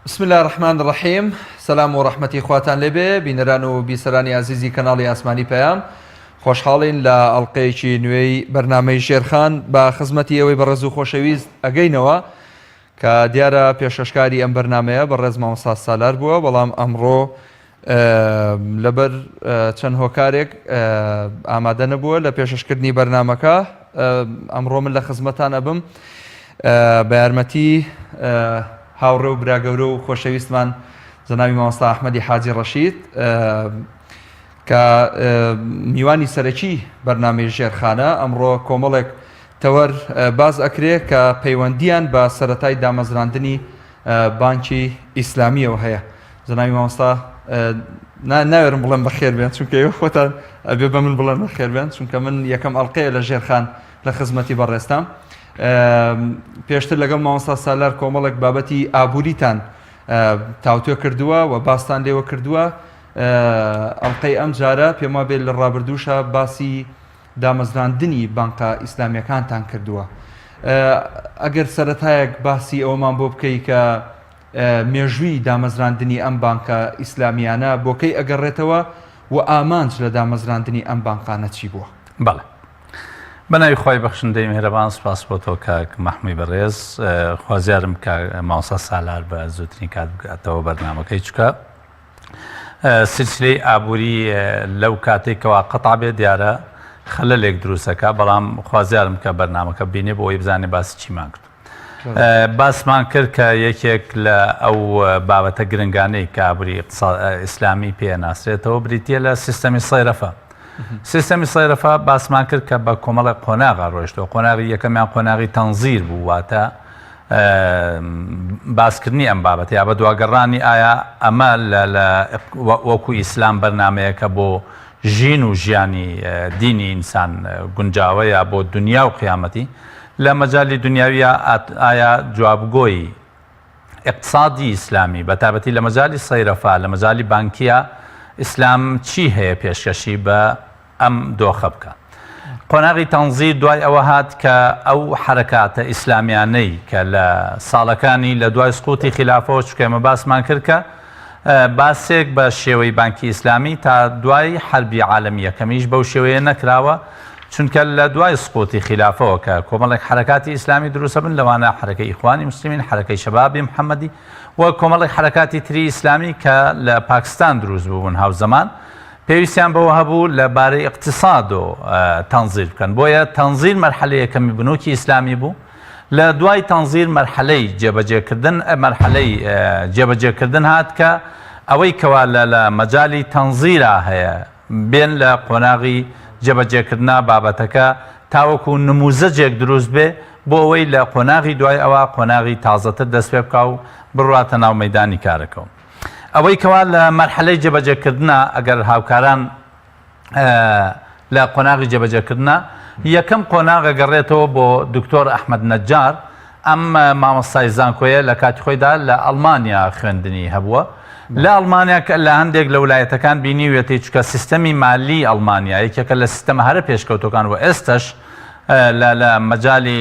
بسم الله الرحمن الرحیم. سلام و ڕەحمەتی خواتان لێبێ بینەران و بیسەرانی عزیزی کەناڵی ئاسمانی پەیام. خۆشحاڵین لە ئەڵقەیەکی نوێی بەرنامەی شێرخان بە خزمەتی ئەوەی بەڕێز و خۆشەویست ئەگەینەوە کە دیارە پێشەشکاری ئەم بەرنامەیە بەڕێز مامۆستا سالار بووە، بەڵام ئەمڕۆ لەبەر چەند هۆکارێک ئامادە نەبووە لە پێشەشکردنی بەرنامەکە. ئەمڕۆ من لە خزمەتان ئەبم بە یارمەتی هاوڕێ و براگەورە و خۆشەویستمان جەنابی مامۆستا ئەحمەدی حاجی ڕەشید کە میوانی سەرەکی بەرنامەی ژێرخانە. ئەمڕۆ کۆمەڵێک تەوەر باز ئەکرێت کە پەیوەندیان بە سەرەتای دامەزراندنی بانکی ئیسلامیەوە هەیە. جەنابی مامۆستا ناوێرم بڵێم بەخێر بێن، چونکە ئێوە خۆتان ئەبێ بە من بڵێن بەخێر بێن، چونکە من یەکەم ئەڵقەیە لە ژێرخان لە خزمەتی بەڕێستام. پێشتر لەگەڵ مامۆستا سالار کۆمەڵێک بابەتی ئابووریتان تاوتوێ کردووە و باستان لێوە کردووە. ئەڵقەی ئەم جارە پێم وابێ لە ڕابردووشە باسی دامەزراندنی بانکە ئیسلامیەکانتان کردووە. ئەگەر سەرەتایەک باسی ئەوەمان بۆ بکەی کە مێژووی دامەزراندنی ئەم بانکە ئیسلامیانە بۆکەی ئەگەڕێتەوە و ئامانج لە دامەزراندنی ئەم بانکانە چی بووە؟ بەڵێ، بەناوی خۆی بەخشندەی میهرەبان، سپاس بۆ تۆ کاک مەحمووی بەڕێز. خوازیارم کە مامۆستا سالار بە زووترین کات بگاتەوە بەرنامەکەی، چکە سلسلەی ئابووری لەو کاتێکەوە قەتع بێت دیارە خەلەلێک دروستەکە، بەڵام خوازیارم کە بەرنامەکە بینێ بۆ ئەوەی بزانێ باسی چیمان کرد. باسمان کرد کە یەکێک لە ئەو بابەتە گرنگانەی کە ئابووری ئیسلامی پێناسرێتەوە بریتە لە سیستەمی سەیرەفە. سیستەمی سەیرەفە باسمان کرد کە بە کۆمەڵێک قۆناغا ڕۆیشتەوە. قۆناغی یەکەمیان قۆناغی تەنزیر بوو، واتە باسکردنی ئەم بابەت یا بە دواگەڕانی ئایا ئەمە وەکو ئیسلام بەرنمەیەکە بۆ ژین و ژیانی دینی ئینسان گونجاوەیە بۆ دنیا و قیامەتی. لە مەجای دنیاویە ئایا جوابگۆی اقتصادی ئیسلامی بە تایبەتی لە مەجای سەیرەفە لە مەجای بانکیە ئیسلام چی هەیە پێشکەشی بە ئەم دۆخە بکە. قۆناغی تەنزیر دوای ئەوە هات کە ئەو حرەکاتە ئیسلامیانەی کە لە ساڵەکانی لە دوای سقوتی خلافەوە چکەمە باسمان کرد کە باسێک بە شێوەی بانکی ئیسلامی تا دوای حربی عالەمی یەکەمیش بەو شێوەیە نەکراوە، چونکە لە دوای سقوتی خلافەوە کە کۆمەڵێک حرەکاتی ئیسلامی دروستە بن، لەوانە حرەکەی ئیخوانی موسلیمین، حرەکەی شەبابی محەممەدی و کۆمەڵێک حرەکاتی تری ئیسلامی کە لە پاکستان دروست بوون هاوزەمان، پێویستیان بەوە هەبوو لەبارەی اقتصاد و تەنزیر بکەن. بۆیە تەنزیر مەرحەلەی یەکەمی بنووکی ئیسلامی بوو. لە دوای تەنزیر مەرحەلەی جێبەجێکردن هات کە ئەوەی کەوا لە مەجای تەنزیرا هەیە بێن لە قۆناغی جێبەجێکردنا بابەتەکە تاوەکو نموزەجێک دروست بێ بۆ ئەوەی لە قۆناغی دوای ئەوە قۆناغی تازەتر دەست پێ بکە و بڕاتە ناو مەیدانی کارەکەەوە. ئەوەی کەوا لە مەرحەلەی جێبەجێکردنا ئەگەر هاوکاران لە قۆناغی جێبەجێکردنا یەکەم قۆناغە گەڕێتەوە بۆ دکتۆر ئەحمەد نەجار. ئەم مامۆستای زانکۆیە لە کاتی خۆیدا لە ئەڵمانیا خوێندنی هەبووە. لە ئەڵمانیا لە هەندێک لە وڵایەتەکان بینیوێتی چکە سیستەمی مالی ئەڵمانیا یەکێکە لە سیستەمە هەرە پێشکەوتەکان و ئێستش لە مەجای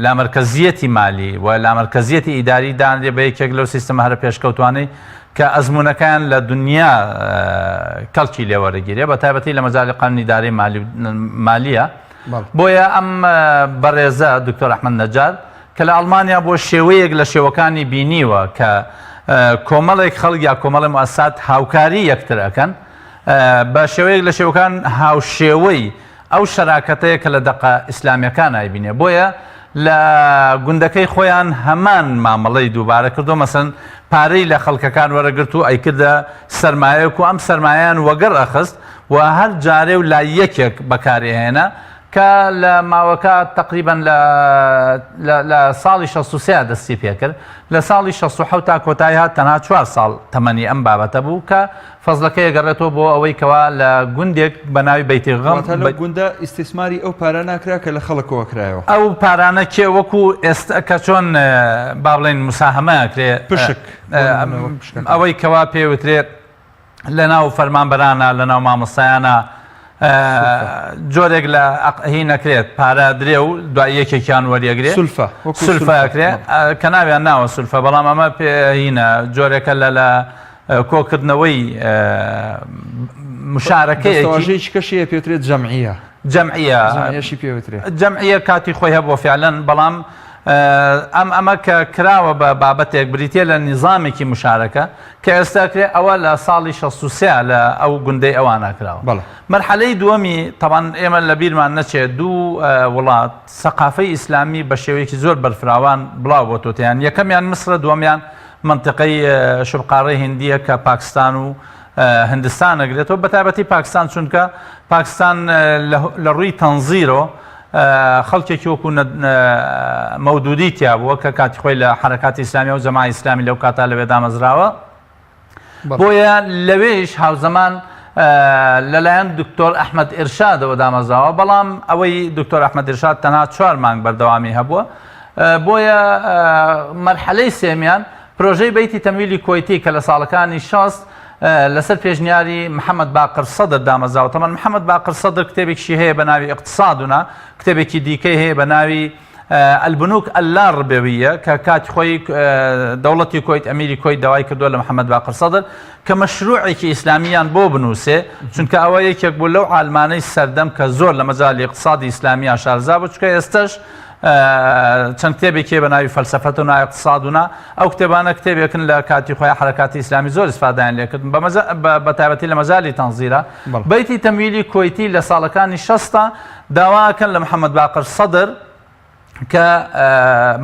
لامەرکەزیەتی مالی و لامەرکەزیەتی ئیداری دانرێ بە یەکێک لەو سیستەمە هەرە پێشکەوتوانەی کە ئەزمونونەکان لە دنیا کەڵکی لێوەرەگیرێ، بە تایبەتی لە مەجای قانونی ئیدارەی مالیە. بۆیە ئەم بەڕێزە دکتۆر ئەحمەد نەجار کە لە ئەڵمانیا بۆ شێوەیەک لە شێوەکانی بینیوە کە کۆمەڵێک خەڵک یا کۆمەڵی موسسات هاوکاری یەکتر ئەەکەن بە شێوەیەک لە شێوەکان هاوشێوەی ئەو شەراکەتەیە کە لە دەقە ئیسلامیەکان ئایبینێ. بۆیە لە گوندەکەی خۆیان هەمان مامەڵەی دووبارە کردو، مەسەن پارەی لە خەڵکەکان وەرەگرت و ئەیکردە سەرمایەک و ئەم سەرمایان وەگەڕ ئەخست و هەر جارێ و لای یەکێک بەکارهێنا کە لە ماوەکە تقریبان لە ساڵی 63 دەستی پێکرد. لە ساڵی 67 تا کۆتایی هات تەنها 4 ساڵ تەمەنی ئەم بابەتە بوو کە فەزلەکەی گەڕێتەوە بۆ ئەوەی کەوا لە گوندێک بە ناوی بەیتیغەم گوندە ئیسtismاری ئەو پارە ناکرا کە لە خەڵکەوە کرایەوە. ئەو پارانە کێ وەکو ئێستا کە چۆن با بڵێن مساهەمەکرێ پشک ئەوەی کەوا پێوترێت لە ناو فەرمانبەرانە لە ناو مامۆستایانە جۆرێک لە هی نەکرێت پارە درێ و دوای یەکێکیان وەریەگرێت سولفەکرێت کە ناویان ناوە سولفە بەڵام ئەمە هینە جۆرێکە لە کۆکردنەوەی مشارەکەیەکی کەشیە پێوترێت جەمعیە کاتی خۆی هەبووە فعلەن بەڵام ئەمە کە کراوە بە بابەتێک بریتە لە نظامێکی مشارەکە کە ئێستاکرێت ئەوە لە ساڵی 63 لە ئەو گوندەی ئەوان ناکراوە مەرحەلەی دووەمی تەبان ئێمە لە بیرمان نەچێت دوو وڵات سەقافەی ئیسلامی بە شێوەیەکی زۆر بەرفراوان بڵاو بۆ تۆتیان یەکەمیان مسرە دووەمیان منطقەی شوبقارەی هندیە کە پاکستان و هندستان ئەگرێتەوە بەتایبەتی پاکستان چونکە پاکستان لە ڕووی تەنزیرۆ خەڵکێکی وەکو مەودودی تیا بووە کە کاتی خۆی لە حرەکاتی ئیسلامی و جەماعەتی ئیسلامی لەو کاتا لەوێ دامەزراوە بۆیە لەوێش هاوزەمان لەلایەن دکتۆر ئەحمەد ئێرشادەوە دامەزراوە بەڵام ئەوەی دکتۆر ئەحمەد ئێرشاد تەنها 4 مانگ بەردەوامی هەبووە بۆیە مەرحەلەی سێمیان پرۆژەی بەیتی تەمویلی کۆیتی کە لە ساڵەکانی 60 لەسەر پێشنیاری محەممەد باقر سەدر دامەزاوە تەمان محەممەد باقر سەدر کتێبێکی هەیە بە ناوی اقتصادونا کتێبێکی دیکەی هەیە بە ناوی البنوک ئەللا ڕبێویە کە کاتی خۆی دەوڵەتی کۆیت ئەمیری کۆیت داوای کردووە لە محەممەد باقر سەدر کە مەشروعێکی ئیسلامیان بۆ بنووسێ چونکە ئەوە یەکێک بوو لەو ئالمانەی سەردەم کە زۆر لە مەجالی اقتصادی ئیسلامی ئاشارزا بوو چونکە ئێستش چەند کتێبێکی بە ناوی فەلسەفەت و ناوی اقتصادونا ئەو کتێبانە کتێبێکن لە کاتی خۆی حرەکاتی ئیسلامی زۆر استفادەیان لێکردن بەتایبەتی لە مەجالی تەنزیرە بەیتی تەمویلی کۆیتی لە ساڵەکانی 60 داواکەن لە محەممەد باقر سەدر کە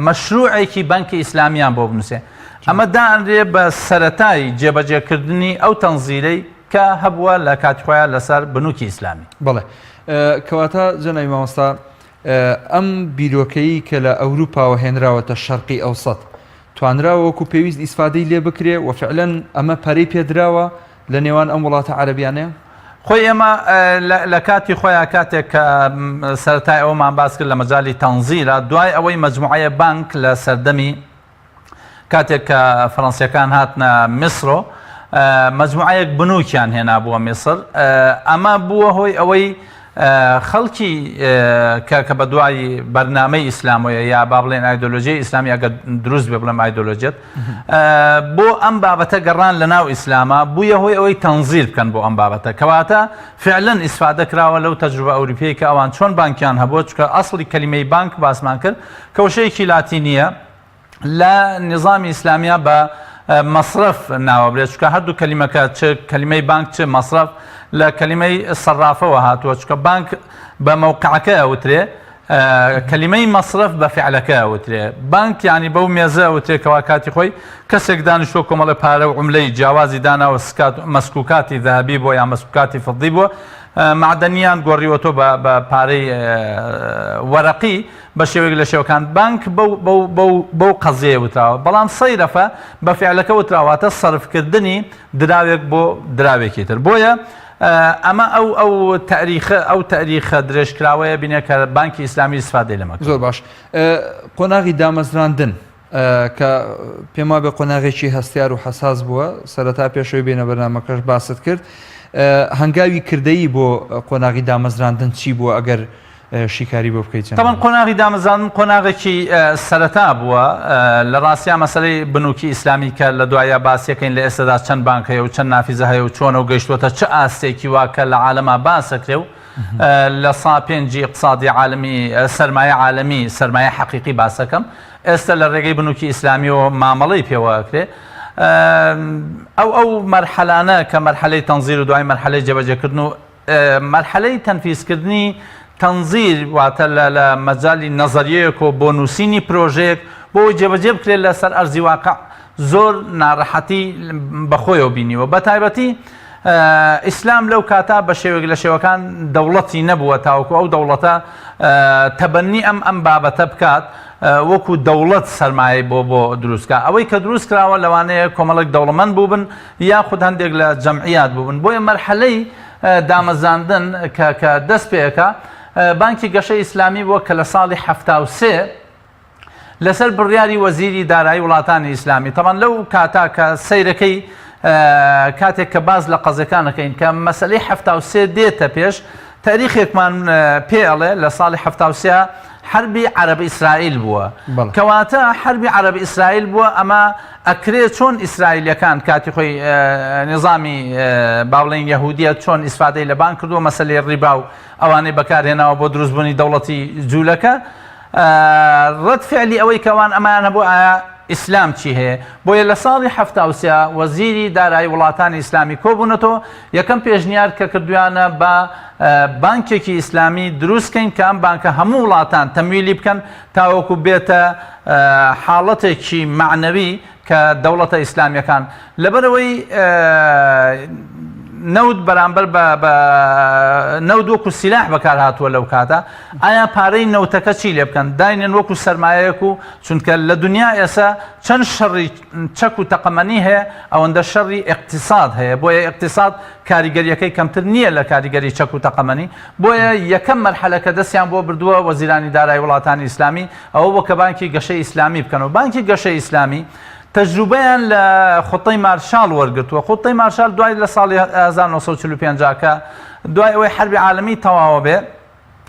مەشروعێکی بەنکی ئیسلامیان بۆ بنووسێ ئەمە دانرێ بە سەرەتای جێبەجێکردنی ئەو تەنزیرەی کە هەبووە لە کاتی خۆیان لەسەر بنووکی ئیسلامی بەڵێ کەواتە جەنابی مامۆستا ئەم بیرۆکەیی کە لە ئەوروپاوە هێنراوەتە شەرقی ئەوسەد توانراوە وەکو پێویست ئیسفادەی لێ بکرێ و فعلەن ئەمە پەرەی پێدراوە لە نێوان ئەم وڵاتە عەرەبیانەیە خۆی ئێمە لە کاتی خۆیان کاتێک کە سەرەتای ئەومان باس کرد لە مەجالی تەنزیرە دوای ئەوەی مەجموعەیە بانک لە سەردەمی کاتێک کە فەڕەنسیەکان هاتنە میسرۆ مەجموعەیەک بنووکیان هێنا بووە میسر ئەمە بووە هۆی ئەوەی خەڵکی کە بە دوای بەرنامەی ئیسلامۆیە یا با بڵێن ئایدۆلۆژیای ئیسلامی ئەگە دروست بێ بڵێم ئایدۆلۆژیەت بۆ ئەم بابەتە گەڕان لە ناو ئیسلامە بوویە هۆی ئەوەی تەنزیر بکەن بۆ ئەم بابەتە کەواتە فعلەن ئیسفادە کراوە لەو تەجروبە ئەوروپیەی کە ئەوان چۆن بانکیان هەبووە چونکە ئەسڵی کەلیمەی بانک باسمان کرد کە وشەیەکی لاتینیە لە نظامی ئیسلامیە بە مەصرف ناوە بێت چونکە هەردوو کەلیمەکە چ کەلیمەی بانک چ مەصرف لە کەلیمەی سەرافەوە هاتووە چونکە بانک بە مەوقعەکە ئەوترێ کەلیمەی مەصرف بە فعلەکە ئەوترێ بانک یعنی بەو مێزە ئەوترێکەوە کاتی خۆی کەسێک دانیشتووە کۆمەڵە پارە و عوملەی جیاوازی داناوە مەسکوکاتی ذەهەبی بۆ یان مەسکوکاتی فضی بووە معدەنیان گۆڕیوەتۆ بە پارەی وەرەقی بە شێوەیەک لە شێوەکان بانک بەو قەزەیە وتراوە بەڵام سەیرەفە بە فعلەکە وتراواتە سەرفکردنی دراوێک بۆ دراوێکی تر بۆیە ئەمە ئەو تاریخە درێژکراوەیە بینێ کە بانکی ئیسلامی استفادەی لەمە زۆر باش قۆناغی دامەزراندن کە پێما بە قۆناغێکی هەستیار و حەساس بووە سەرەتا پێشەوەی بینە بەرنامەکەش باست کرد هەنگاوی کردەیی بۆ قۆناغی دامەزراندن چی بووە ئەگەر شیکاری بۆ بکەیت تەمان قۆناغی دامەزراندن قۆناغێکی سەرەتا بووە لە ڕاستیان مەسەلەی بنووکی ئیسلامی کە لە دوایە باسیەکەین لە ئێستادا چەند بانک هەیە و چەند نافیزە هەیە و چۆنە و گەیشتوەتە چه ئاستێکی واکە لە عالەما باسەکرێ و لە سا پێنجی اقتصادی عالمی سەرمایە عالمی سەرمایە حەقیقی باسەکەم ئێستا لە ڕێگەی بنووکی ئیسلامی و مامەڵەی پێوەکرێ ئەو مەرحەلانە کە مەرحەلەی تەنزیر و دوای مەرحەلەی جێبەجێکردن و مەرحەلەی تەنفیزکردنی تەنزیر واتە لە مەجالی نەزەریەیەک و بۆ نووسینی پرۆژەیەک بۆ جێبەجێ بکرێت لەسەر ئەرزی واقع زۆر ناڕەحەتی بەخۆیەوە بینیوە بە تایبەتی ئیسلام لەو کاتا بە شێوەیەک لە شێوەکان دەوڵەتی نەبووە تاوەکو ئەو دەوڵەتە تەبەنی ئەم بابەتە بکات وەکو دەوڵەت سەرمایە بۆ دروستکە ئەوەی کە دروست کراوە لەوانەیە کۆمەڵک دەوڵەمەند بووبن یاخود هەندێک لە جەمعیات بووبن بۆیە مەرحەلەی دامەزاندن کە دەست پێەکە بانکی گەشەی ئیسلامی بووە کە لە ساڵی 73 لەسەر بڕیاری وەزیری دارایی وڵاتانی ئیسلامی تەمان لەو کاتا کە سەیرەکەی کاتێک کە باز لە قەزەکانەکەین کە مەسەلەی 73 دێتە پێش تاریخێکمان پێڵێ لە ساڵی 1970 حربی عرب ئیسرائیل بووە کەواتە حربی عرب ئیسرائیل بووە ئەمە ئەکرێت چۆن ئیسرائیلەکان کاتی خۆی نظامی باوڵین یەهودیە چۆن ئیسفادەی لە بان کردووە مەسەلەی ڕیبا و ئەوانەی بەکارهێناوە بۆ دروستبوونی دەوڵەتی جوولەکە ڕەتفعلی ئەوەی کەوان ئەمانە بۆ ئایا ئیسلام چی هەیە بۆیە لە ساڵی 1970 وەزیری دارایی وڵاتانی ئیسلامی کۆبوونەتەوە یەکەم پێشنیار کە کردویانە بە بانکێکی ئیسلامی دروستکەین کە ئەم بانکە هەموو وڵاتان تەمویلی بکەن تاوەکو بێتە حاڵەتێکی معنەوی کە دەوڵەتە ئیسلامیەکان لەبەرەوەی نەود بەرامبەر بە نەود وەکو سیلاح بەکار هاتووە لەو کاتە ئایا پارەی نەوتەکە چی لێ بکەن داینێن وەکو سەرمایەیەک و چونکە لە دنیا ئێستا چەند شەڕی چەک و تەقەمەنی هەیە ئەوەندە شەڕی اقتصاد هەیە بۆیە اقتصاد کاریگەریەکەی کەمتر نییە لە کاریگەری چەک و تەقەمەنی بۆیە یەکەم مەرحەلەکە دەستیان بۆ بردووە وەزیرانی دارایی وڵاتانی ئیسلامی ئەوە بۆ کە بانکی گەشەی ئیسلامی بکەنەوە بانکی گەشەی ئیسلامی تەجروبەیان لە خوتەی مارشال وەرگرتووە خوتەی مارشال دوای لە ساڵی 1945 کە دوای ئەوەی حربی عالەمی تەواوە بێ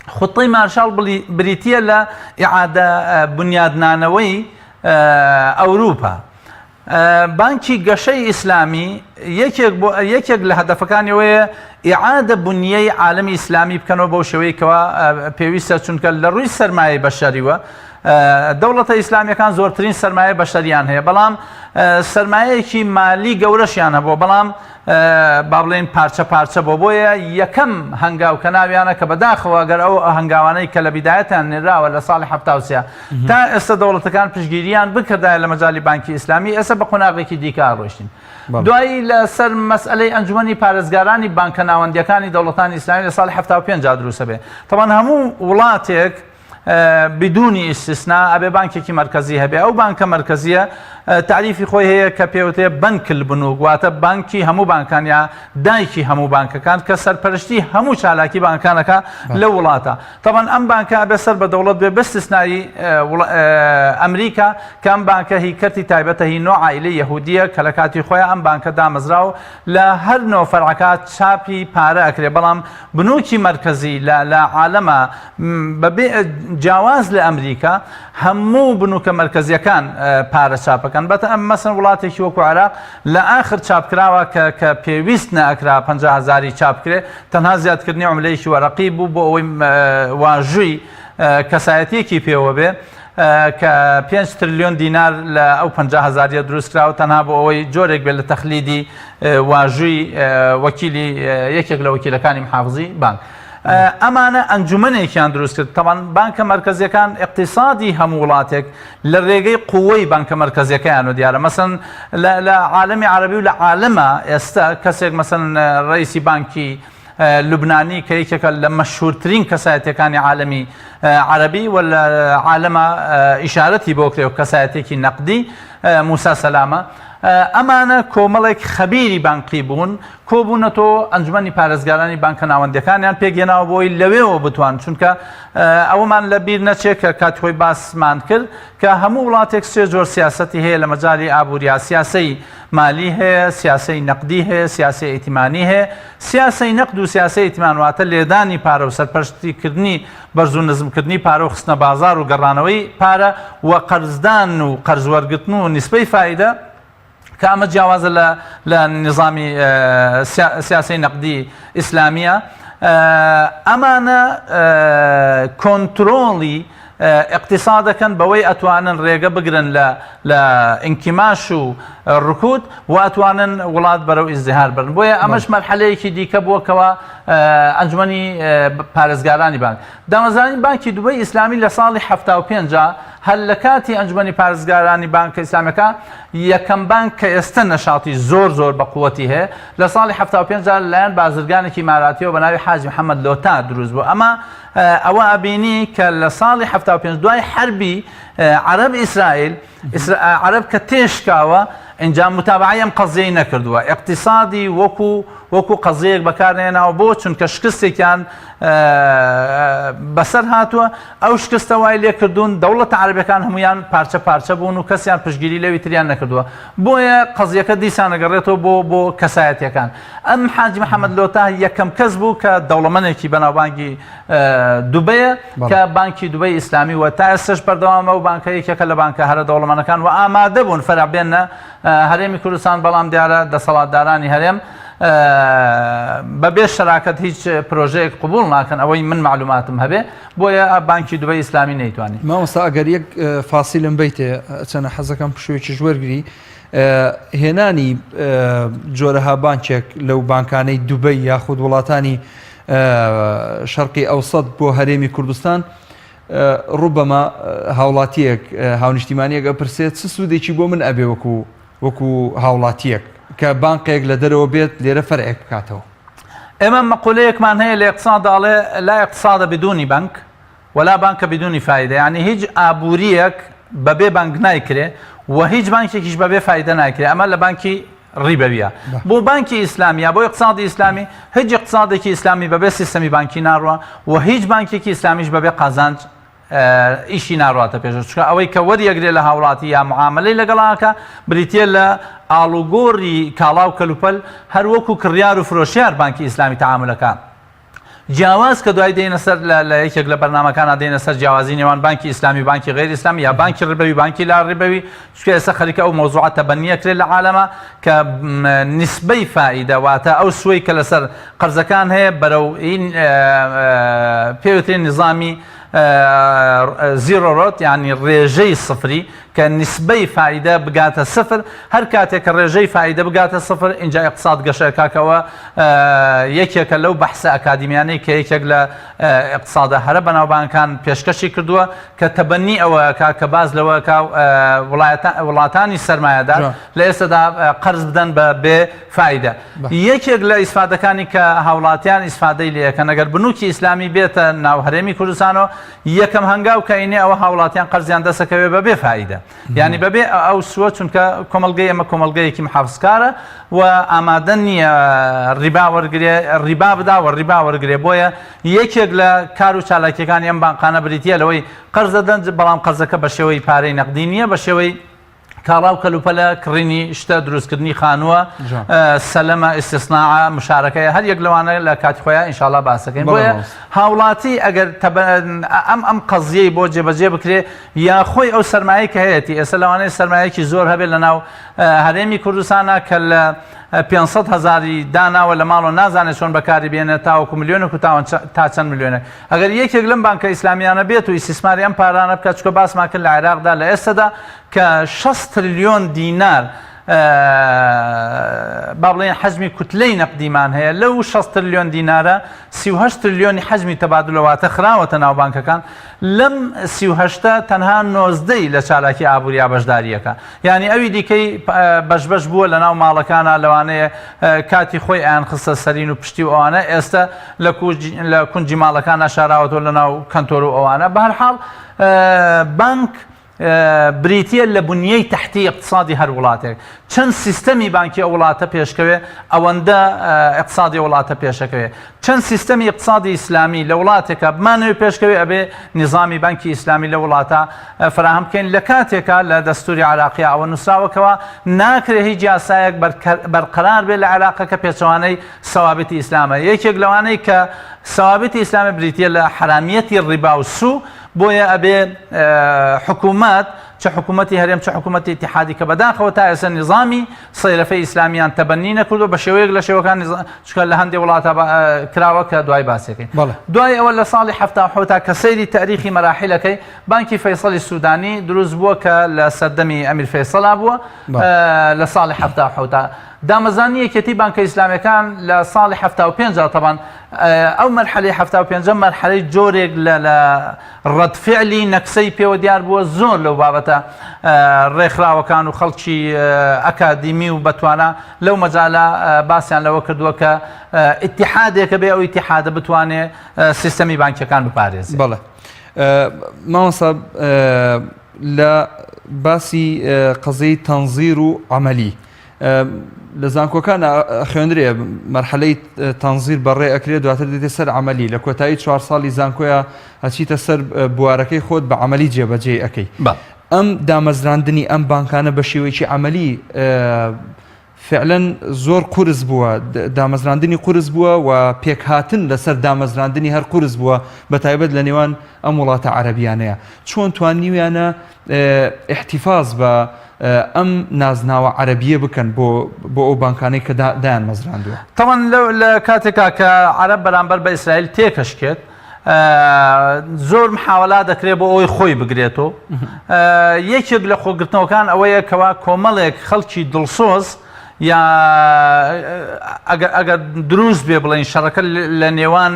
خوتەی مارشال بریتیە لە ئیعادە بنیادنانەوەی ئەوروپا بانکی گەشەی ئیسلامی یەکێک لە هەدەفەکانیەوەیە ئیعادە بنیەی عالەمی ئیسلامی بکەنەوە بەو شێوەیەکەوە پێویستە چونکە لە ڕووی سەرمایەی بەشەریوە دەوڵەتە ئیسلامیەکان زۆرترین سەرمایە بەشەریان هەیە بەڵام سەرمایەیەکی مالی گەورەشیان هەبووە بەڵام با بڵێن پارچە پارچە بۆیە یەکەم هەنگاو کە ناویانە کە بەداخەوە گەر ئەو هەنگاوانەی کە لە بیدایەتیان نێراوە لە ساڵی 1970 تا ئێستا دەوڵەتەکان پشتگیریان بکردایە لە مەجای بانکی ئیسلامی ئێستا بە قۆناغێکی دیکە ڕۆشتین دوایی لەسەر مەسئلەی ئەنجومەنی پارێزگارانی بانکە ناوەندیەکانی دەوڵەتانی ئیسلامی لە ساڵی 75 دروستە بێ تەمان هەموو وڵاتێک بدونی استثناء ئەبێ بانکێکی مرکزی هەبێ ئەو بانکە مرکزیە تعریفی خۆی هەیە کە پێوتێ بنکل بنوو گواتە بانکی هەموو بانکان یا دایکی هەموو بانکەکان کە سەرپەرشتی هەموو چالاکی بانکانەکە لە وڵاتە طبعا ئەم بانکە ئەبێ سەر بە دەوڵەت بێ بەستثنایی ئەمریکا کە ئەم بانکە هی کەرتی تایبەتە هی نوع عائیلەی یەهودیە کە لە کاتی خۆیان ئەم بانکە دامەزراو لە هەر نۆ فەرعەکات چاپی پارە ئەکرێ بەڵام بنووکی مرکزی لە عالەمە بەبێ جیاواز لە ئەمریکا هەموو بنووکە مرکزیەکان پارە چاپەکەن بەتە ئەم مەسن وڵاتێکی وەکو عێراق لە ئاخر چاپکراوە کە پێویست نەئەکرا 50,000 چاپکرێ تەنها زیادکردنی عملەیەکی وەرەقی بوو بۆ ئەوەی واژووی کەسایەتیەکی پێوە بێ کە 5 تریلیۆن دینار لە ئەو 50,000 دروستکراوە تەنها بۆ ئەوەی جۆرێک بێت لە تەخلیدی واژووی وەکیلی یەکێک لە وەکیلەکانی محافزی بانک ئەمانە ئەنجومەنێکیان دروست کرد تەمان بانکە مرکزیەکان اقتصادی هەموو وڵاتێک لە ڕێگەی قووەی بانکە مرکزیەکەیان و دیارە مەسەن لە عالەمی عەرەبی و لە عالەمە ئێستا کەسێک مەسەن ڕئیسی بانکی لوبنانی کە یەکێکە لە مەشهورترین کەسایەتیەکانی عالەمی عەرەبی و لە عالەمە ئیشارەتی بۆ کرێ و کەسایەتێکی نەقدی موسا سەلامە ئەمانە کۆمەڵێک خەبیری بانقی بوون کۆبوونەتەوە ئەنجومەنی پارێزگارانی بانکە ناوەندەکانیان پێگەێناوە بۆی لەوێەوە بتوان چونکە ئەوەمان لە بیر نەچێت کە کات خۆی باسمان کرد کە هەموو وڵاتێک سێ جۆر سیاسەتی هەیە لە مەجای ئابووریا سیاسەی مالی هەیە سیاسەی نەقدی هەیە سیاسی ئیتیمانی هەیە سیاسی نەقد و سیاسی ئیتیمان واتە لێدانی پارە و سەرپەرشتیکردنی بەرز و نزمکردنی پارە و خستنە بازار و گەڕانەوەی پارە و قەرزدان و قەرزوەرگرتن و نیسبەی فایدە کە ئەمە جیاوازە لە نظامی سیاسی نەقدی ئیسلامیە ئەمانە کۆنترۆڵی اقتصادەکەن بەوەی ئەتوانن ڕێگە بگرن لە ئینکیماش و ڕکوت و ئەتوانن وڵات بەرەو ئیزدیهار برن بۆیە ئەمەش مەرحەلەیەکی دیکە بووەکەوە ئەنجومەنی پارێزگارانی بانک دامەزرانی بانکی دوبەی ئیسلامی لە ساڵی 75 هەر لە کاتی ئەنجومەنی پارێزگارانی بانکە ئیسلامیەکە یەکەم بانک کە ئێستا نەشاتی زۆر بە قووەتی هەیە لە ساڵی 75 لەلایەن بازرگانێکی ماراتیەوە بە ناوی حاجی محەممەد لۆتا دروست بوو ئەمە ئەوە ئەبینی کە لە ساڵی 75 دوای حربی عرب ئیسرائیل عرب کە تێشکاوە اینجا متابعی ئەم قەزیەی نەکردووە اقتصادی وەکو قەزەیەک بەکارهێناوە بۆ چونکە شکستێکیان بەسەر هاتووە ئەو شکستە وای لێ کردوون دەوڵەتە عەرەبیەکان هەمویان پارچە پارچە بوون و کەسیان پشتگیری لەوی تریان نەکردووە بۆیە قەزیەکە دیسان ئەگەڕێتەوە بۆ کەسایەتیەکان ئەم حاجی محەممەد لۆتا یەکەم کەس بوو کە دەوڵەمەندێکی بەناوبانگی دوبەیە کە بانکی دوبەی ئیسلامی و تا ئێستش بەردەوامە و بانکە یەکێکە لە بانکە هەرە دەوڵەمەندەکان و ئامادە بوون فەرعبێنە هەرێمی کوردستان بەڵام دیارە دەسەڵاتدارانی هەرێم بەبێ شەراکەت هیچ پرۆژەیەک قبول ناکەن ئەوەی من معلوماتم هەبێ بۆیە بانکی دوبەی ئیسلامی نەیتوانی مامۆستا ئەگەر یەک فاسیلم بیتێ چەنە حەزەکەم پشوێکی ژوەرگری هێنانی جۆرەها بانکێک لەو بانکانەی دوبەی یاخود وڵاتانی شەرقی ئەوسەد بۆ هەرێمی کوردستان ڕوبەما هاوڵاتیەک هاونیشتیمانیەک ئەپرسێت چ سوودێکی بۆ من ئەبێ وەکو هاوڵاتیەک کە بانقێک لە دەرەوە بێت لێرە فەرعێک بکاتەوە ئێمە مەقولەیەکمان هەیە لە اقتصاد داڵێ لا اقتصادە بدونی بانک ولا بانکە بدونی فایدە یعنی هیچ ئابووریەک بەبێ بانک نایکرێ و هیچ بانکێکیش بەبێ فایدە نایکرێ ئەمە لە بانکی ڕیبەویە بۆ بانکی ئیسلامیە بۆ اقتصادی ئیسلامی هیچ اقتصادێکی ئیسلامی بەبێ سیستەمی بانکی ناڕوە و هیچ بانکێکی ئیسلامیش بەبێ قازانج ئیشی ناڕاتە پێش چکە ئەوەی کە وەریەگرێ لە هاوڵاتی یا معاملەی لەگەڵاکە بریتە لە ئاڵوگۆڕی کاڵا و کەلوپەل هەروەکو کڕیار و فرۆشیار بانکی ئیسلامی تەعاملەکان جیاواز کە دوای دێنە سەر لە یەکێک لە بەرنامەکانە دێنە سەر جیاوازی نێوان بانکی ئیسلامی بانکی غیر ئیسلامی یا بانکی ڕبەوی بانکی لا ڕبەوی چکە ئێستا خەریکە ئەو مۆزوعە تەبەنیەکرێت لە عالەمە کە نسبەی فائیدە واتە ئەو سوەی کە لەسەر قەرزەکان هەیە بەرەو پێوترێن نظامی زیرۆ ڕۆت یعنی ڕێژەی سفری کە نسبەی فائیدە بگاتە سفر هەر کاتێک کە ڕێژەی فائیدە بگاتە سفر اینجا اقتصاد گەشەکەکەوە یەکێکە لەو بەحسە ئەکادیمیانەی کە یەکێک لە اقتصادە هەرە بەناوبانکان پێشکەشی کردووە کە تەبەنی ئەوەکە کە باز لەوەکە وڵاتانی سەرمایەدار لە ئێستادا قەرز بدەن بە بێ فائیدە یەکێک لە ئیسفادەکانی کە هاوڵاتیان ئیسفادەی لێەکەن ئەگەر بنووکی ئیسلامی بێتە ناو هەرێمی کوردستانەوە یەکەم هەنگاو کە ئینێ ئەوە هاوڵاتیان قەرزیان دەسەکەوێ بەبێ فائیدە یعنی بەبێ ئەو سووە چونکە کۆمەلگەی ئەمە کۆمەلگەیەکی محافزکارە و ئامادە نییە ڕیبا وەرگێ ڕیبا بدا و ڕیبا وەرگێ بۆیە یەکێک لە کار و چالاکیەکانی ئەم بانقانە بریتە لەوەی قەرز دەدەن بەڵام قەرزەکە بە شێوەی پارەی نەقدی نییە بە شێوەی کاڵا و کەلوپەلە کڕینی شتە دروستکردنی خانووە سەلەمە ئیستیسناعە مشارەکەی هەر یەک لەوانە لە کاتی خۆیان ئینشاڵڵا باسەکەین بۆیە هاوڵاتی ئەگەر ئەم قەزیەی بۆ جێبەجێ بکرێ یا خۆی ئەو سەرمایە کە هەیەی ئێستا لەوانەیە سەرمایەکی زۆر هەبێت لە ناو هەرێمی کوردستانە کە لە 500,000 داناوە لە ماڵ و نازانێت چۆن بەکاری بێنێت تاوەکو ملیۆنێک و تا چەند ملیۆنێک ئەگەر یەکێک لەم بانکە ئیسلامیانە بێت و ئیسیسماری ئەم پارانە بکات چکە باسمان کرد لە عێراقدا لە ئێستادا کە 6 تریلیۆن دینار با بڵێن حەجمی کوتلەی نەقدیمان هەیە لەو 6 تریلیۆن دینارە 38 تریلیۆنی حەجمی تەبادلەواتە خراوەتە ناو بانکەکان لەم 38 تەنها 90 لە چالاکی ئابووریا بەشداریەکە یعنی ئەوی دیکەی بەشبەش بووە لە ناو ماڵەکانە لەوانەیە کاتی خۆی ئایان خستە سەرین و پشتی و ئەوانە ئێستا لە کونجی ماڵەکان شاراوەتەوە لە ناو کەنتۆر و ئەوانە بە هەر حاڵ بانک بریتە لە بنیەی تحتی اقتصادی هەر وڵاتێک چەند سیستەمی بانکی ئەو وڵاتە پێشکەوێ ئەوەندە اقتصادی وڵاتە پێشەکەوێ چەند سیستەمی اقتصادی ئیسلامی لە وڵاتێکە بمانەوێ پێشکەوێ ئەبێ نظامی بانکی ئیسلامی لە وڵاتە فراهم بکەین لە کاتێکە لە دەستوری عراقیە ئەوە نووسراوەکەوە ناکرێ هیچ یاسایەک بەرقەرار بێت لە عراقەکە پێچەوانەی سەوابەتی ئیسلامە یەکێک لەوانەی کە سەوابەتی ئیسلامی بریتە لە حرامەتی ڕیبا و سوو بۆیە ئەبێ حکوومەت چه حکوومەتی هەرێم چه حکوومەتی اتحادی کە بەداخەوە تا ئێستا نظامی سەیرەفەی ئیسلامیان تەبەنی نەکردو بە شێوەیەک لە شێوەکان چکە لە هەندێک وڵاتە کراوە کە دوای باسێکەکەین دوای ئەوە لە ساڵی 1970 کە سەیری تاریخی مەراحیلەکەی بانکی فەیسەڵی سوودانی دروست بووە کە لە سەردەمی ئەمیر فەیسەڵا بووە لە ساڵی 1970 دامەزانی یەکێتی بانکە ئیسلامیەکان لە ساڵی 75 طبعا ئەو مەرحەلەی 75 مەرحەلەی جۆرێک لە ڕەتفعلی نەکسەی پێوە دیار بووە زۆر لەو بابەتە ڕێکخراوەکان و خەڵکی ئەکادیمی و بەتوانە لەو مەجالە باسییان لەوە کردووە کە ئیتیحادێکە بێ ئەو ئیتیحادە بتوانێت سیستەمی بانکیەکان بپارێزێت. بەڵێ مامۆستا لە باسی قەزەی تەنزیر و عەمەلی لە زانکۆکان خوێندرێ مەرحەلەی تەنزیر بەڕێ ئەکرێت دواتر دێتە سەر عەمەلی لە کۆتایی 4 ساڵی زانکۆیە هەچیتە سەر بوارەکەی خۆت بە عەمەلی جێبەجێ ئەەکەی ئەم دامەزراندنی ئەم بانکانە بە شێوەیەکی عەمەلی فعلا زۆر قورس بووە دامەزراندنی قورس بووە و پێکهاتن لەسەر دامەزراندنی هەر قورس بووە بە تایبەت لە نێوان ئەم وڵاتە عەرەبیانەیە چۆن توانیویانە احتیفاز بە ئەم نازناوە عەرەبیە بکەن بۆ ئەو بانکانەی کە دایان مەزراندووە تەمان لە کاتێکا کە عەرەب بەرامبەر بە ئیسرائیل تێکەشکێت زۆر محاوەلا دەکرێت بۆ ئەوەی خۆی بگرێتەوە یەکێک لە خۆگرتنەوەکان ئەوەیە کەوا کۆمەڵێک خەڵکی دڵسۆز یا ئەگەر دروست بێ بڵێن شەڕەکە لە نێوان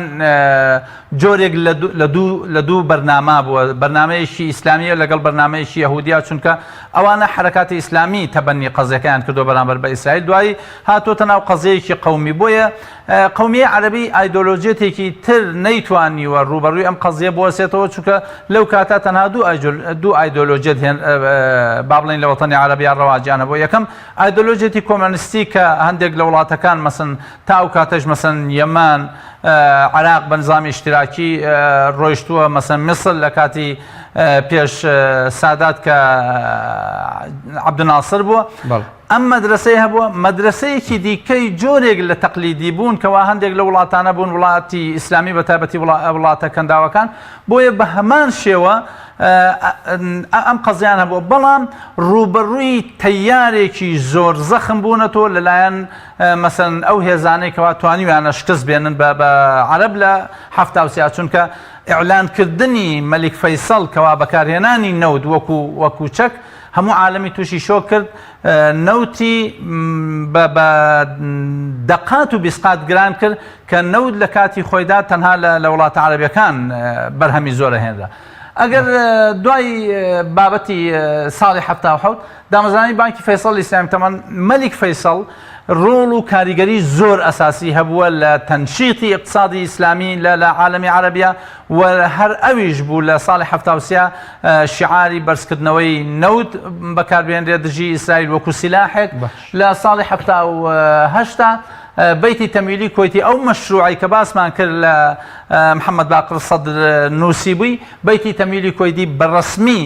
جۆرێک لە دوو بەرنامە بووە بەرنامەیەکی ئیسلامیە لەگەڵ بەرنامەیەکی یەهودیا چونکە ئەوانە حرەکاتی ئیسلامی تەبەنی قەزەکەیان کردو بەرامبەر بە ئیسرائیل دوایی هاتوۆتە ناو قەزەیەکی قەومی بۆیە قەومیە عەرەبی ئایدۆلۆژیەتێکی تر نەیتوانیوە ڕوبەڕووی ئەم قەزیە بوەسێتەوە چونکە لەو کاتە تەنها دوو ئایدۆلۆژیەت با بڵێن لە وەتەنی عەرەبیان ڕەواجیانە بۆ یەکەم ئایدۆلۆژیەتی کۆمۆنیستی کە هەندێک لە وڵاتەکان مەسن تا ئەو کاتەش مەسن یەمان عراق بە نظامی اشتراکی ڕۆیشتووە مەسن میسر لە کاتی پێش سادات کە عەبدوناسر بووە ئەم مەدرسەی هەبووە مەدرسەیەکی دیکەی جۆرێک لە تەقلیدی بوون کەوا هەندێک لە وڵاتانە بوون وڵاتی ئیسلامی بە تایبەتی وڵاتە کەنداوەکان بۆیە بە هەمان شێوە ئەم قەزیان هەبووە بەڵام ڕوبەڕووی تەیارێکی زۆر زەخم بوونەتەوە لەلایەن مەسەن ئەو هێزانەی کەوا توانیویانە شکست بێنن بە عەرەب لە هەفتا و سیا چونکە ئیعلانکردنی مەلیک فەیسەڵ کەوا بەکارهێنانی نەوت وەکو چەک هەموو عالەمی تووشی شۆ کرد نەوتی بە دەقات و بیسقات گران کرد کە نەوت لە کاتی خۆیدا تەنها لە وڵاتە عەرەبیەکان بەرهەمی زۆرە هێنرا ئەگەر دوای بابەتی ساڵی 1970 دامەزرانی بانکی فەیسەڵ ئیسلامی تەمان مەلیک فەیسەڵ ڕۆڵ و کاریگەری زۆر ئەساسی هەبووە لە تەنشیطی اقتصادی ئیسلامی لە عالەمی عەرەبیە و هەر ئەویش بوو لە ساڵی 1970 شیعاری بەرزکردنەوەی نەوت بەکاربێنرێت دژی ئیسرائیل وەکو سیلاحێک لە ساڵی 1970 بەیتی تەمویلی کۆیتی ئەو مەشروعی کە باسمان کرد لە محەممەد باقر سەدر نووسی بووی بەیتی تەمویلی کۆیتی بەڕەسمی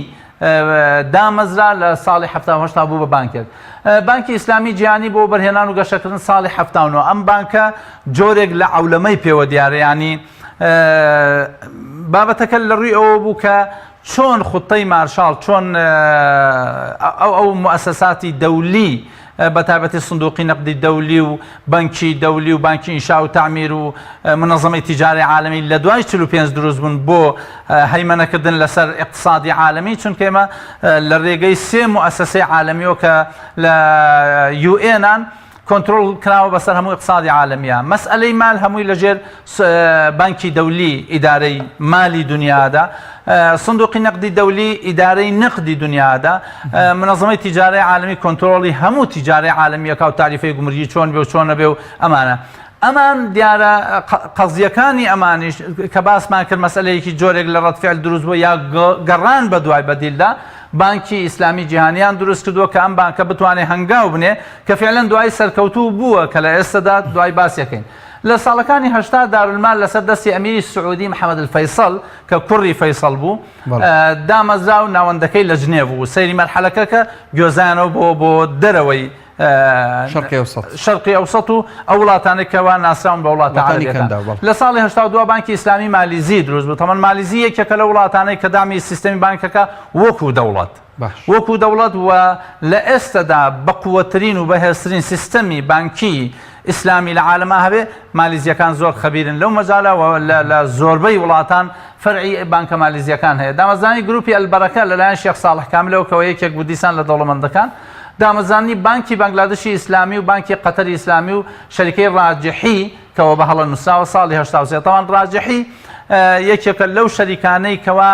دامەزرا لە ساڵی 1970 بوو بە بانکێک بانکی ئیسلامی جیهانی بۆ بەرهێنان و گەشەکردن ساڵی 1970 ئەم بانکە جۆرێک لە عەولەمەی پێوە دیارە ینی بابەتەکە لە ڕووی ئەوە بوو کە چۆن خوتەی مارشال چۆن ئەو مؤسساتی دەولی بە تایبەتی سندوقی نەقدی دەولی و بانکی دەولی و بانکی ئینشا و تعمیر و منەظەمەی تیجاری عالەمی لە دوای 45 دروست بوون بۆ هەیمەنەکردن لەسەر اقتصادی عالەمی چونکە ئێمە لە ڕێگەی 3 مؤسسەی عالەمیەوە کە لە UN کۆنتڕۆڵ کراوە بەسەر هەموو اقتصادی عالەمیە مەسئلەی مال هەمووی لەژێر بانکی دەولی ئیدارەی مالی دنیادا صندوقی نەقدی دەولی ئیدارەی نەقدی دنیادا منەظەمەی تیجاری عالەمی کۆنتڕۆڵی هەموو تیجاری عالەمیەکە و تاریفەی گومرگی چۆن بێ و چۆن نەبێ و ئەمانە ئەمان دیارە قەزیەکانی ئەمانیش کە باسمان کرد مەسئلەیەکی جۆرێک لە ڕەتفعل دروست بووە یا گەڕان بە دوای بەدیلدا بانکی ئیسلامی جیهانیان دروست کردووە کە ئەم بانکە بتوانێت هەنگاو بنێ کە فعلەن دوای سەرکەوتوو بووە کە لە ئێستادا دوای باسیەکەین لە ساڵەکانی 80 دارولمال لەسەر دەستی ئەمیری سعودی محەممەد الفەیسەڵ کە کوڕی فەیسەڵ بوو دامەزرا و ناوەندەکەی لە جنێڤ بوو سەیری مەرحەلەکە کە گوێزانەوە بۆ دەرەوەی شەرقی ئەوسەط و ئەو وڵاتانێک کەوا ناسراون بە وڵاتە عەرەبیەکان لە ساڵی 82 بانکی ئیسلامی مالیزی دروست بوو تەمان مالیزی یەکێکە لە وڵاتانەی کە دامی سیستەمی بانکەکە وەکو دەوڵەت و لە ئێستادا بەقووەترین و بەهێزترین سیستەمی بانکی ئیسلامی لە عالەما هەبێ مالیزیەکان زۆر خەبیرن لەو مەجالە لە زۆربەی وڵاتان فەرعی بانکە مالیزیەکان هەیە دامەزانی گروپی ئەلبەرەکە لەلایەن شێخ ساڵح کاملەوە کەەوە یەکێک بوو دیسان لە دەوڵەمەندەکان دامەزانی بانکی بەنگلادێشی ئیسلامی و بانکی قەتەری ئیسلامی و شەریکەی ڕاجحی کەەوە بە هەڵە نووسراوە ساڵی 1970 تاوان ڕاجحی یەکێکە لەو شەریکانەی کەوا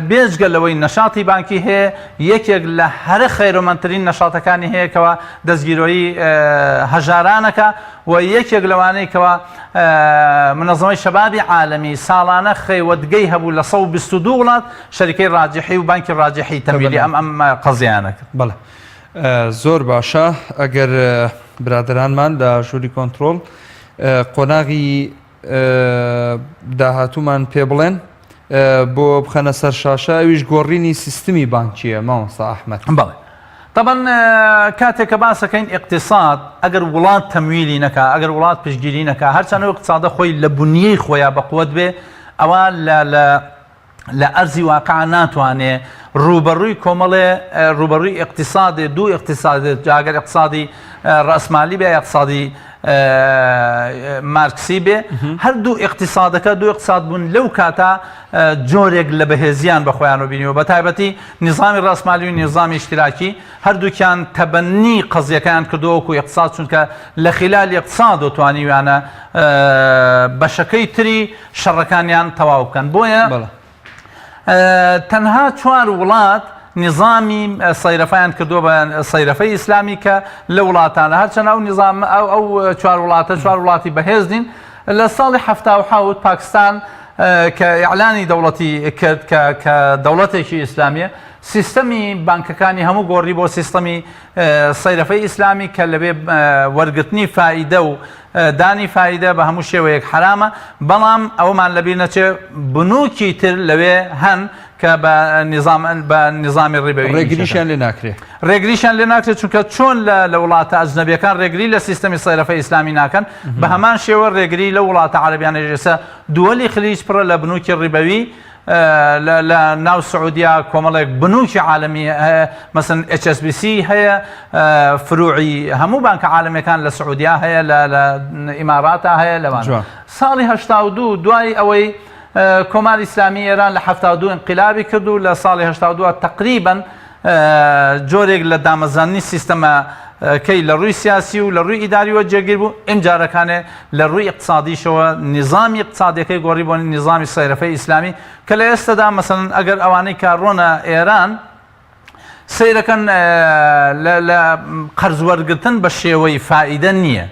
بێجگە لەوەی نەشاتی بانکی هەیە یەکێک لە هەرە خەیرۆمەندترین نەشاتەکانی هەیەکەوە دەستگیرۆی هەژارانەکە و یەکێک لەوانەی کەوا منەظەمەی شەبابی عالەمی ساڵانە خەیوەدگەی هەبوو لە 122 وڵات شەریکەی ڕاجحی و بانکی ڕاجحی تەمویلی ئەم قەزیانەکە. بەڵێ زۆر باشە ئەگەر برادرانمان لە ژووری کۆنتترۆل قۆناغی داهاتوومان پێ بڵێن بۆ بخەنە سەر شاشە ئەویش گۆڕینی سیستمی بانکیە مامۆستا ئەحمەد. بەڵێ طبعا کاتێک کە باسەکەین اقتصاد ئەگەر وڵات تەمویلی نەکا ئەگەر وڵات پشتگیری نەکا هەرچەندە اقتصادە خۆی لە بنیەی خۆیان بەقوت بێ ئەوە لە ئەرزی واقع ناتوانێ ڕوبەڕووی کۆمەڵێ ڕوبەڕووی اقتصادی دوو اقتصادی جاگەر اقتصادی ڕأسمالی بێ اقتصادی مارکسی بێ هەردوو اقتصادەکە دوو اقتصاد بوون لەو کاتا جۆرێک لە بەهێزیان بە خۆیان بینیەوە بە تایبەتی نظامی ڕأسمالی و نظامی اشتراکی هەردووکیان تەبەنی قەزیەکەیان کردووەکو اقتصاد چونکە لە خلال اقتصاد و توانیویانە بەشەکەی تری شەڕەکانیان تەواو بکەن بۆیە تەنها 4 وڵات نظامی سەیرەفەیان کردووە بە سەیرەفەی ئیسلامی کە لە وڵاتانە هەرچەند ئەو نظام ئەو 4 وڵاتە 4 وڵاتی بەهێز نین لە ساڵی 1970 پاکستان کە ئیعلانی دەوڵەتی کرد کە دەوڵەتێکی ئیسلامیە سیستەمی بانکەکانی هەموو گۆڕی بۆ سیستەمی سەیرەفەی ئیسلامی کە لەبێ وەرگرتنی فائیدە و دانی فائیدە بە هەموو شێوەیەک حرامە بەڵام ئەومان لەبیر نەچێ بنووکی تر لەوێ هەن کە بە نظامی ڕێبەوی ڕێگریشیان لێ ناکرێت ڕێگریشیان لێ ناکرێت چونکە چۆن لە وڵاتە ئەجنەبیەکان ڕێگری لە سیستەمی سەیرەفەی ئیسلامی ناکەن بە هەمان شێوە ڕێگری لە وڵاتە عەرەبیانە ێستا دووەلی خلیج پڕە لە بنووکی ڕێبەوی لە ناو سعودیا کۆمەڵێک بنووکی عالەمی مەسەن HSBC هەیە فروعی هەموو بانکە عالەمیەکان لە سعودیا هەیە لە ئیماراتە هەیە لەوان ساڵی 1972 دوای ئەوەی کۆماری ئیسلامی ئێران لە 1972 انقلابی کرد و لە ساڵی 1972 تقریبا جۆرێک لە دامەزانی سیستەمە کەی لە ڕووی سیاسی و لە ڕووی ئیداریوە جێگیر بوو ئەم جارەکانێ لە ڕووی اقتصادیشەوە نظامی اقتصادیەکەی گۆڕی بۆ نظامی سەیرەفەی ئیسلامی کە لە ئێستادا مەسەڵەن ئەگەر ئەوانەی کارڕۆنە ئێران سیرەکەن لە قەرزوەرگرتن بە شێوەی فائیدە نییە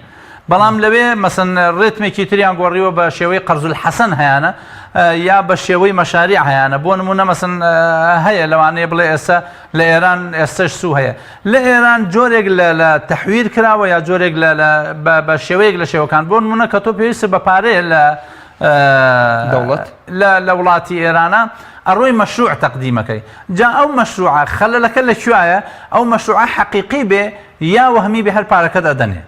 بەڵام لەوێ مەسەن ڕێتمێکی تریان گۆڕیوە بە شێوەی قەرزول حەسەن هەیەە یا بە شێوەی مەشاریع هەیەە بۆ نمونە مەسەن هەیە لەوانەیە بڵێ ئێستا لە ئێران ئێستش سوو هەیە لە ئێران جۆرێک لە تەحویر کراوە یا جۆرێک بە شێوەیەک لە شێوەکان بۆ نمونە کە تۆ پێویستە بە پارەیە دەوڵەت لە وڵاتی ئێرانە ئەڕۆی مەشروع تەقدیمەکەی جا ئەو مەشروعە خەلەلەکە لەکوایە ئەو مەشروعە حەقیقی بێ یا وهمی بێ هەر پارەکەت ئەدەنێ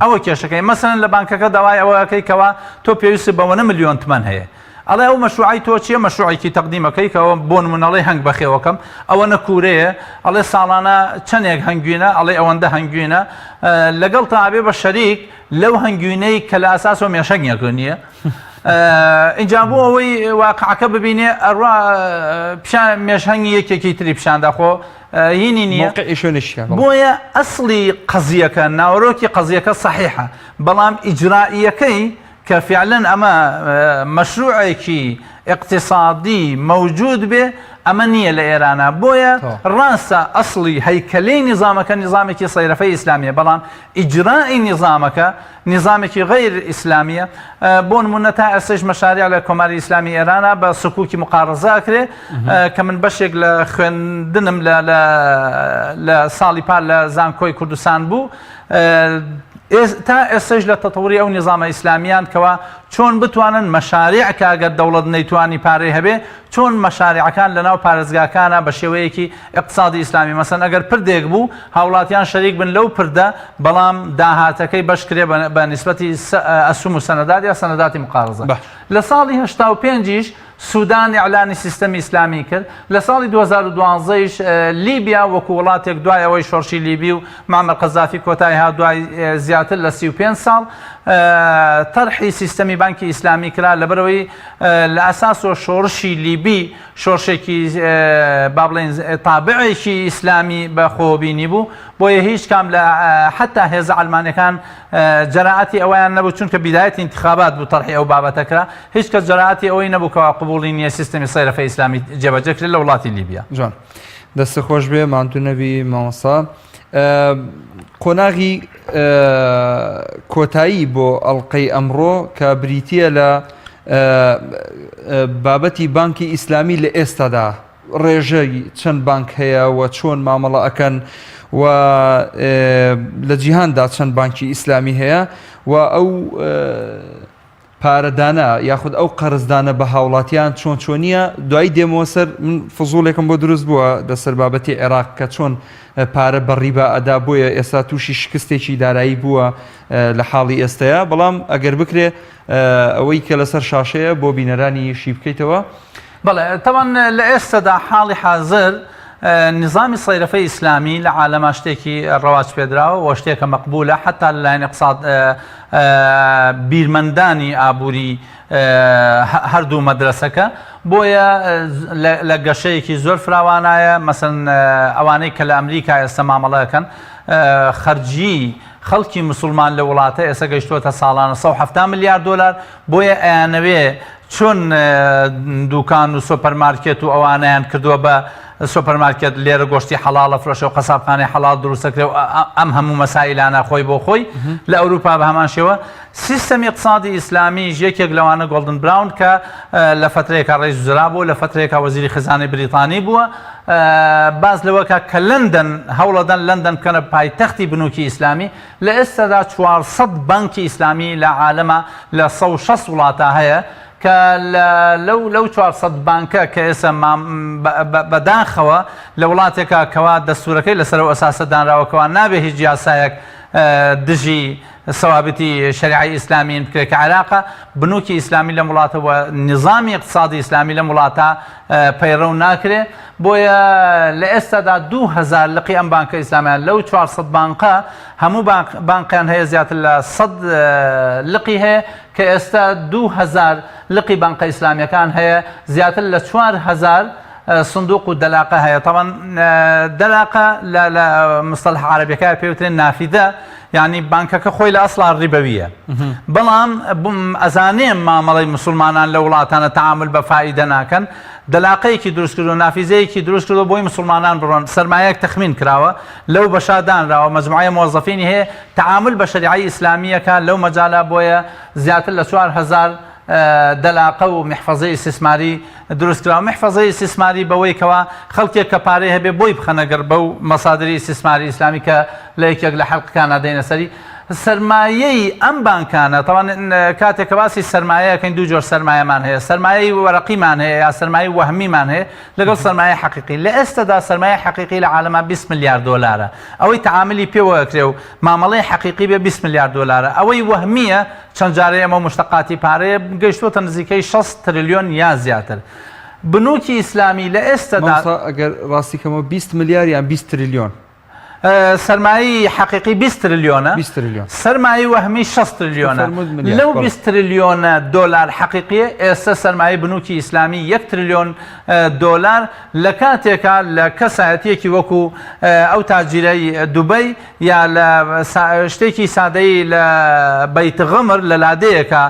ئەوە کێشەکەی مەسەن لە بانکەکە داوای ئەوەکەی کەوا تۆ پێویستە بە 1 ملیۆن تمەن هەیە ئەڵێ ئەو مەشروعی تۆ چیە مەشروعێکی تەقدیمەکەی کەەوە بۆ نمونەڵی هەنگ بەخێوەکەم ئەوە نەکورەیە ئەڵێ ساڵانە چەندێک هەنگوینە ئەڵێ ئەوەندە هەنگوینە لەگەڵ تابێ بە شەریک لەو هەنگوینەی کە لە ئاساس و مێشەنگێکە نییە اینجا بۆ ئەوەی واقعەکە ببینێ ئەڕوا مێشهەنگی یەکێکی تری پیشانداخۆ هینی نییە بۆیە ئەسڵی قەزیەکە ناوەڕۆکی قەزیەکە صحیحە بەڵام ئیجرائیەکەی کە فعلەن ئەمە مەشروعێکی اقتصادی موجود بێ ئەمە نییە لە ئێرانە بۆیە ڕاستە ئەسڵی هەیکەلەی نظامەکە نظامێکی سەیرەفەی ئیسلامیە بەڵام ئیجرای نظامەکە نظامێکی غیر ئیسلامیە بۆ نمونە تا ئێستش مەشاریع لە کۆماری ئیسلامی ئێرانە بە سکوکی مقارەزاکرێ کە من بەشێک لە خوێندنم لە ساڵی پار لە زانکۆی کوردستان بوو تا ئێستش لە تەتەوری ئەو نظامە ئیسلامیان کەوا چۆن بتوانن مەشاریع کاگەر دەوڵەت نەیتوانی پارەی هەبێ چۆن مەشاریعەکان لەناو پارێزگاکانە بە شێوەیەکی اقتصادی ئیسلامی مەسەن ئەگەر پردێک بوو هاوڵاتیان شەریک بن لەو پردە بەڵام داهاتەکەی بەشکرێ بە نیسبەتی ئەسوم و سەنەدات یا سەنەداتی مقارەزە لە ساڵی 85 سوودان ئیعلانی سیستەمی ئیسلامی کرد لە ساڵی 2012ش لیبیا وەکو وڵاتێک دوای ئەوەی شۆڕشی لیبی و مامەر قەزافی کۆتایی ها دوای زیاتر لە 35 ساڵ طرحی سیستەمی بانکی ئیسلامی کرا لەبەرەوەی لە ئەساس و شۆڕشی لیبی شۆڕشێکی با بڵێن تابعێکی ئیسلامی بەخۆبینی بوو بۆیە هیچ کام لە حتا هێزە ئەلمانیەکان جەرائەتی ئەویان نەبوو چونکە بیدایەتی انتخابات بوو طرحی ئەو بابەتەکرا هیچ کەس جەرائەتی ئەوەی نەبوو کەوا قبوڵی نییە سیستەمی سەیرەفەی ئیسلامی جێبەجێ کرێت لە وڵاتی لیبیا. جوان دەستە خۆش بێ مانتو نەبی مامۆستا قۆناغی کۆتایی بۆ ئەڵقەی ئەمڕۆ کە بریتیە لە بابەتی بانکی ئیسلامی لە ئێستادا ڕێژەی چەند بانک هەیە و چۆن مامەڵە ئەکەن و لە جیهاندا چەند بانکی ئیسلامی هەیە و ئەو پارەدانە یاخود ئەو قەرزدانە بە هاوڵاتیان چۆن چۆنیە دوای دێمەوە سەر من فزوڵێکم بۆ دروست بووە لەسەر بابەتی عێراق کە چۆن پارە بەڕیبە ئەدا بۆیە ئێستا تووشی شکستێکی دارایی بووە لە حاڵی ئێستەیە بەڵام ئەگەر بکرێ ئەوەی کە لەسەر شاشەیە بۆ بینەرانی شی بکەیتەوە. بەڵێ تەوان لە ئێستادا حاڵی حاضر نظامی سەیرەفەی ئیسلامی لە عالەما شتێکی ڕەواج پێدراوە و شتێکە مەقبولە حتا لەلایەن اقتصاد بیرمەندانی ئابووری هەردوو مەدرسەکە بۆیە لە گەشەیەکی زۆر فراوانایە مەسەن ئەوانەی کە لە ئەمریکا ئێستا مامەڵەکەن خەرجی خەڵکی مسلمان لە وڵاتە ئێستا گەیشتووەتە ساڵانە 170 میلیارد دلار بۆیە ئەیانەوێ چۆن دوکان و سۆپەرمارکێت و ئەوانیان کردووە بە سۆپەرمارکێت لێرە گۆشتی حەڵاڵە فرۆشە و قەسابخانەی حەڵاڵ دروستەکرێ و ئەم هەموو مەسائلانە خۆی بۆ خۆی لە ئەوروپا بە هەمان شێوە سیستەمی اقتصادی ئیسلامی یەکێک لەوانە گۆڵدن براون کە لە فترەیەکە ڕێز وزرا بوو لە فترەیەکە وەزیری خزانەی بریتانی بووە باز لەوەکە کە لەندەن هەوڵەدەن لەندەن بکەنە پایتەختی بنووکی ئیسلامی لە ئێستادا 400 بانکی ئیسلامی لە عالەما لە 160 وڵاتە هەیە کە لەو 400 بانکە کە ئێستا بەداخەوە لە وڵاتێکە کەوا دەستورەکەی لەسەر و ئەساسە دانراوەکەوە نابێ هیچ یاسایەک دژی سەوابەتی شەریعەی ئیسلامی بکرێت کە عێراقە بنووکی ئیسلامی لە وڵاتەوە نظامی اقتصادی ئیسلامی لە وڵاتە پەیڕەو ناکرێ بۆیە لە ئێستادا 2000 لقی ئەم بانکە ئیسلامیان لەو 400 بانکە هەموو بانکیان هەیە زیاتر لە 100 لقی هەیە کە ئێستا 2000 لقی بانکە ئیسلامیەکان هەیە زیاتر لە 4000 صندوق و دەلاقە هەیە طبعا دەلاقە لە مصطلح عربیەکە پێوترێن نافیدە یعنی بانکەکە خۆی لە ئەسڵا ڕیبەویە بەڵام ئەزانێم مامەڵی مسلمانان لە وڵاتانە تعامل بە فائیدە ناکەن دەلاقەیەکی دروست کردو نافیزەیەکی دروست کردو بۆی مسلمانان بڕۆن سەرمایەک تەخمین کراوە لەو بەشادانراوە مەجموعەیە مۆزەفینی هەیە تعامل بە شەریعەی ئیسلامیەکە لەو مەجالا بۆیە زیاتر لە 4000 دەلاقە و محفەزەی استثماری دروستکراوە محفەزەی استثماری بەوەی کەوا خەڵکێک کە پارەی هەبێ بۆی بخەنەگەر بەو مەسادری استثماری ئیسلامی کە لە یەکێک لە حەلقەکانە دێنە سەری سەرمایەی ئەم بانکانە تەوان کاتێک کە باسی سەرمایەکەین دوو جۆر سەرمایەمان هەیە سەرمایەی وەرەقیمان هەیە یا سەرمایەی وەهمیمان هەیە لەگەڵ سەرمایە حەقیقی لە ئێستادا سەرمایە حەقیقی لە عالەما 20 میلیارد دلارە ئەوەی تعاملی پێوە کرێ و مامەڵەی حەقیقی بێ 20 میلیارد دلارە ئەوەی وەهمیە چەند جارەیە ئەمە مشتەقاتی پارەیە گەیشتوتە نزیکەی 60 تریلیۆن یا زیاتر بنووکی ئیسلامی لە ئێستادا ئەگەر ڕاستیکەمەوە 20 میلیارد یان 20 تریلیۆن سەرمایی حەقیقی 20 تریلیۆنە سەرمایی وەهمی 60 تریلیۆنە لەو 20 تریلیۆنە دۆلار حەقیقیە ئێستا سەرمایی بنووکی ئیسلامی 1 تریلیۆن دۆلار لە کاتێکە لە کەسایەتیەکی وەکو ئەو تاجیرەی دوبەی یا لە شتێکی سادەی لە بەیتغەمر لە لادەیەکە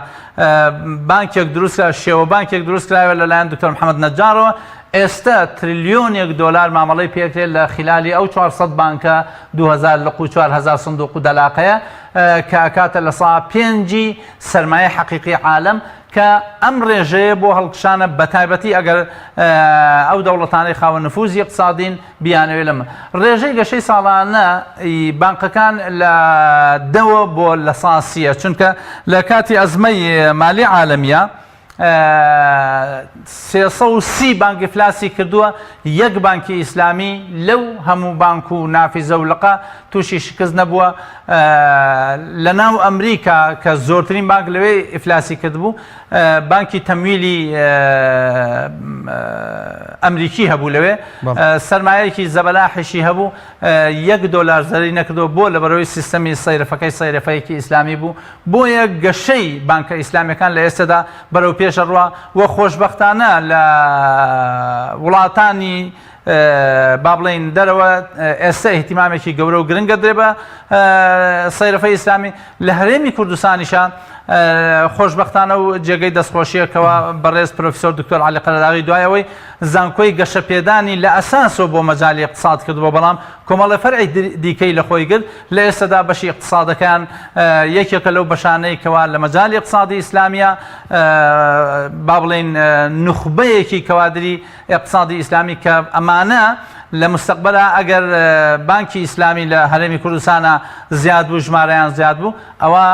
بانکێک دروستکرا شێوە بانکێک دروستکراوە لەلایەن دکتۆر محەممەد نەجارەوە ئێستا تریلیۆنێک دۆلار مامەڵەی پێکرێت لە خلالی ئەو 400 بانکە 2000 لە 4000 صندوق و دەلاقەیە کە ئەکاتە لە سا 5 سەرمایە حەقیقی عالەم کە ئەم ڕێژەیە بۆ هەڵکشانە بەتایبەتی ئەگەر ئەو دەوڵەتانەی خاوە نفوزی اقتصادین بیانەوێ لەمە ڕێژەی گەشەی ساڵانە بانکەکان لە دەوە بۆ لە ساسیە چونکە لە کاتی ئەزمەی مالی عالەمیە 330 بانکی فلاسی کردووە یەک بانکی ئیسلامی لەو هەموو بانک و نافیزە و لقا تووشی شکست نەبووە لە ناو ئەمریکا کە زۆرترین بانک لەوێ ئیفلاسی کردبوو بانکی تەمویلی ئەمریکی هەبوو لەوێ سەرمایەکی زەبەلاحیشی هەبوو $1 زەری نەکردەوە بۆ لەبەرەوەی سیستەمی سەیرفەکەی سەیرفەیەکی ئیسلامی بوو بۆیە گەشەی بانکە ئیسلامیەکان لە ئێستادا بەرەو پێشە ڕوا وە خۆشبەختانە لە وڵاتانی با بڵین دەرەوە ئێستا احتیمامێکی گەورە و گرنگە درێ بە سەیرفەی ئیسلامی لە هەرێمی کوردستانیشان خۆشبەختانە و جێگەی دەستخۆشیەکەوە بەڕێز پرۆفیسۆر دکتۆر عەلی قەرەداغی دوایەوەی زانکۆی گەشەپێدانی لە ئەساسەوە بۆ مەجالی اقتصاد کردبووە بەڵام کۆمەڵە فەرعی دیکەی لە خۆی گرت لە ئێستادا بەشی اقتصادەکان یەکێکە لەو بەشانەی کەوا لە مەجالی اقتصادی ئیسلامیە با بڵین نخبەیەکی کەوادری اقتصادی ئیسلامی کە ئەمانە لە مستەقبەلە ئەگەر بانکی ئیسلامی لە هەرێمی کوردستانە زیاد بوو ژمارەیان زیاد بوو ئەوە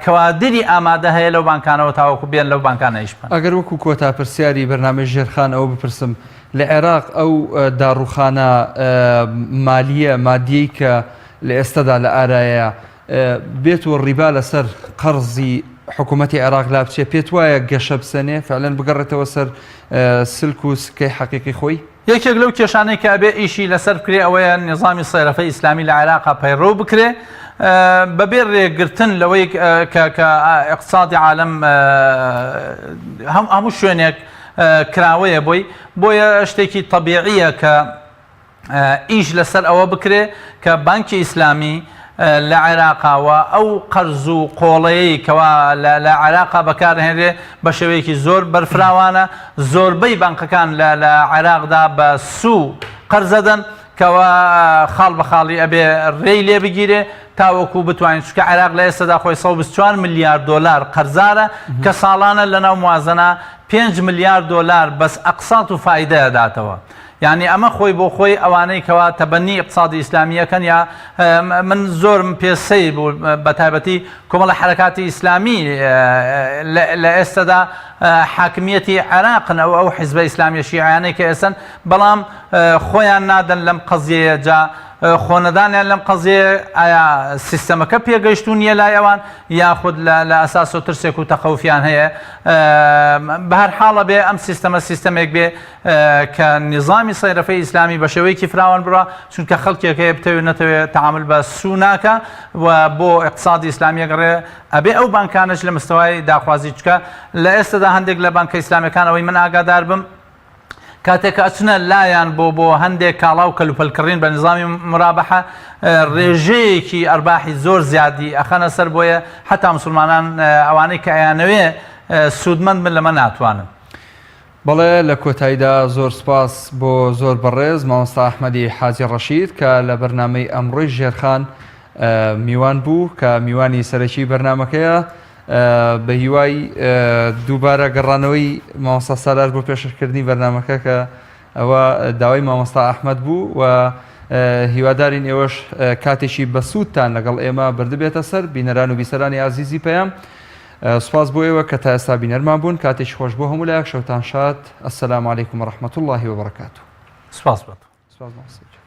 کەوادری ئامادە هەیە لەو بانکانەوە تاوەکو بێن لەو بانکانە ئیش بن. ئەگەر وەکو کۆتا پرسیاری بەرنامەی ژێرخان ئەوە بپرسم لە عێراق ئەو داڕوخانە مالیە مادیەی کە لە ئێستادا لە ئارایە بێتوە ڕیبا لەسەر قەرزی حکوومەتی عێراق لا بچێ پێت وایە گەشە بسەنێ فعلەن بگەڕێتەوە سەر سلک و سکەی حەقیقی خۆی؟ یەکێک لەو کێشانەی کە ئەبێ ئیشی لەسەر بکرێ ئەوەیە نظامی سەیرفەی ئیسلامی لە عێراقا پەیڕۆ بکرێ بەبێ ڕێگرتن لەوەی کە اقتصادی عالم هەموو شوێنێک کراوەیە بۆیە شتێکی طبیعیە کە ئیش لەسەر ئەوە بکرێ کە بانکی ئیسلامی لە عێراقاوە ئەو قەرز و قۆڵەیەی کەوا لە عێراقا بەکارهێنرێ بە شێوەیەکی زۆر بەرفراوانە زۆربەی بانکەکان لە عێراقدا بە سوو قەرزەدەن کەوا خاڵ بە خاڵی ئەبێ ڕێی لێ بگیرێ تاوەکو بتوانین چکە عێراق لە ئێستادا خۆی $124 ملیار قەرزارە کە ساڵانە لەناو موازنە $5 ملیار بەس ئەقساط و فایدە داتەوە. یعنی ئەمە خۆی بۆ خۆی ئەوانەی کەوا تەبەنی اقتصادی ئیسلامیەکەن یا من زۆرم پێسەی بوو بە تایبەتی کۆمەڵە حرەکاتی ئیسلامی لە ئێستادا حاکمیەتی عێراقن ئەو حیزبە ئیسلامیە شیعیانەی کە ئێسن بەڵام خۆیان نادەن لەم قەزیەیە جا خۆنەدانیان لەم قەزیە ئایا سیستەمەکە پێگەیشتون نیە لای ئەوان یاخود لە ئەساس و ترسێک و تەخەوفیان هەیە بە هەر حاڵە بێ ئەم سیستەمێک بێ کە نظامی سەیرفەی ئیسلامی بە شێوەیەکی فراوان بڕە چونکە خەڵکێکەیە بتەوێت نەتەوێت تەعامل بە سوو ناکە و بۆ اقتصادی ئیسلامیە گەڕێ ئەبێ ئەو بانکانش لە مستەوای داخوازی چکە لە ئێستادا هەندێک لە بانکە ئیسلامیەکانەوەی من ئاگادار بم کاتێک ئەچنە لایەن بۆ هەندێک کاڵا و کەلوپەلکڕین بە نظامی مرابحە ڕێژەیەکی ئەرباحی زۆر زیادی ئەخەنە سەر بۆیە حتا مسلمانان ئەوانەی کە ئەیانەوێ سوودمەند من لەمە ناتوانن. بەڵێ لە کۆتاییدا زۆر سپاس بۆ زۆر بەڕێز مامۆستا ئەحمەدی حاجی ڕەشید کە لە بەرنامەی ئەمڕۆی ژێرخان میوان بوو کە میوانی سەرەکی بەرنامەکەیە بە هیوای دووبارە گەڕانەوەی مامۆستا سالار بۆ پێشکردنی بەرنامەکە کە ئەوە داوای مامۆستا ئەحمەد بوو و هیوادارین ئێوەش کاتێکی بەسوودتان لەگەڵ ئێمە بردبێتە سەر بینەران و بیسەرانی عزیزی پەیام سوپاس بۆ ئێوە کە تا ئێستا بینەرمان بوون کاتێکی خۆش بۆ هەموو لایەک شەوتان شاد ئەسەلام عەلەیکوم وەڕەحمەتوڵڵاهی وبەڕەکاتوه. سپاس بۆ. سپاس مامۆستا.